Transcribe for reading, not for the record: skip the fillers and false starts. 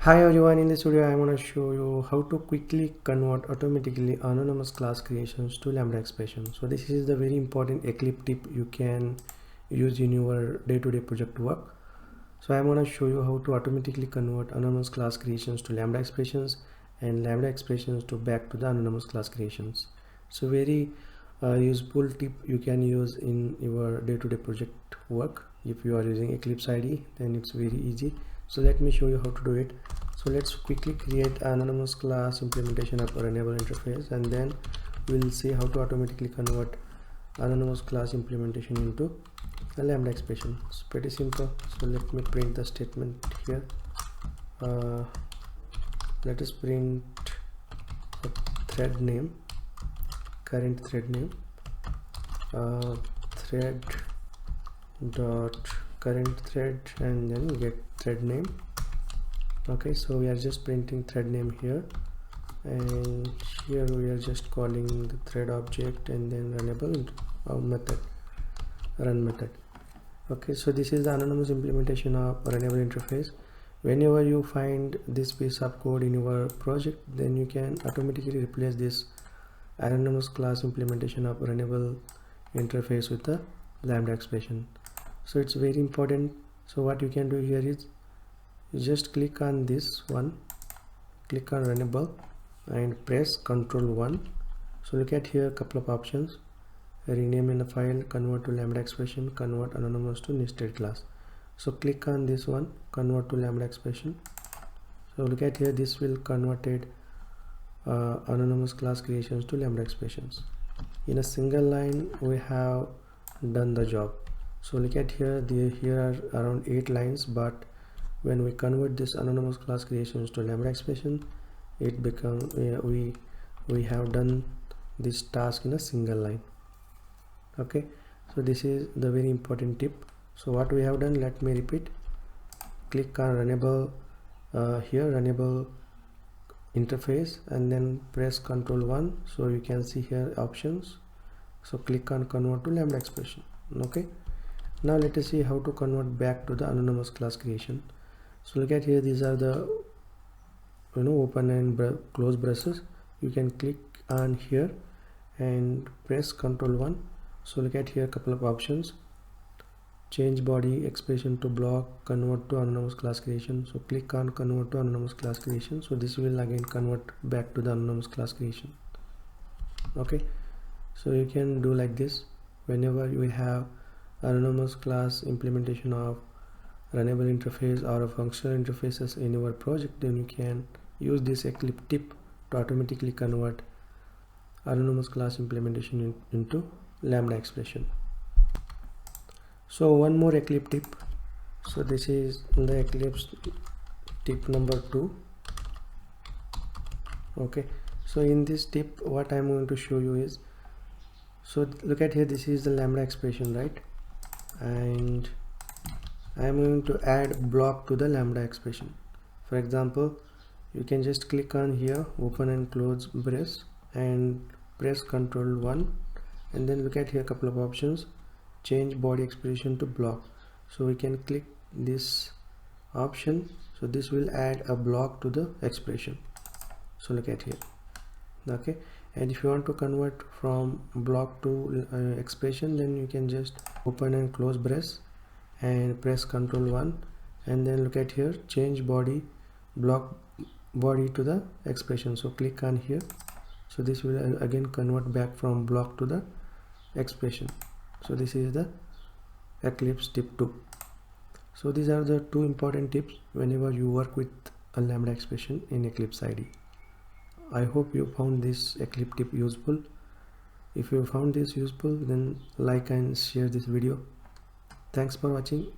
Hi everyone, in this video I want to show you how to quickly convert automatically anonymous class creations to Lambda expression. So this is the very important Eclipse tip you can use in your day-to-day project work. So I'm going to show you how to automatically convert anonymous class creations to Lambda expressions and Lambda expressions to back to the anonymous class creations. So very useful tip you can use in your day-to-day project work. If you are using Eclipse IDE, then it's very easy. So let me show you how to do it. So let's quickly create an anonymous class implementation of our enable interface, and then we'll see how to automatically convert anonymous class implementation into a Lambda expression. It's pretty simple. So let me print the statement here. Let us print a thread name, current thread name, thread dot current thread, and then get thread name. Okay, so we are just printing thread name here, and here we are just calling the thread object and then runnable method, run method. Okay, so this is the anonymous implementation of runnable interface. Whenever you find this piece of code in your project, then you can automatically replace this anonymous class implementation of runnable interface with the Lambda expression. So it's very important. So what you can do here is you just click on this one, click on runnable and press Ctrl 1. So look at here, a couple of options: rename in the file, convert to Lambda expression, convert anonymous to nested class. So click on this one, convert to Lambda expression. So look at here, this will converted anonymous class creations to Lambda expressions. In a single line we have done the job. So look at here, here are around 8 lines, but when we convert this anonymous class creations to Lambda expression, it becomes we have done this task in a single line. Okay, so this is the very important tip. So what we have done, let me repeat: click on runnable, here runnable interface, and then press Ctrl 1. so you can see here options. So click on convert to Lambda expression. Okay, now let us see how to convert back to the anonymous class creation. So look at here, these are the open and close brushes. You can click on here and press Ctrl 1. so look at here, a couple of options: change body expression to block, convert to anonymous class creation. So click on convert to anonymous class creation. So this will again convert back to the anonymous class creation. Okay, so you can do like this whenever you have anonymous class implementation of runnable interface or a functional interfaces in your project, then you can use this Eclipse tip to automatically convert anonymous class implementation into Lambda expression. So one more Eclipse tip. So this is the Eclipse tip number 2. Okay, so in this tip what I'm going to show you is, so look at here, this is the Lambda expression, right? And I'm going to add block to the Lambda expression. For example, you can just click on here, open and close brace, and press Ctrl 1, and then look at here, a couple of options: change body expression to block. So we can click this option. So this will add a block to the expression. So look at here. Okay, and if you want to convert from block to expression, then you can just open and close brace and press Ctrl 1, and then look at here, change body, block body to the expression. So click on here. So this will again convert back from block to the expression. So this is the Eclipse tip 2. So these are the 2 important tips whenever you work with a Lambda expression in Eclipse IDE. I hope you found this Eclipse tip useful. If you found this useful, then like and share this video. Thanks for watching.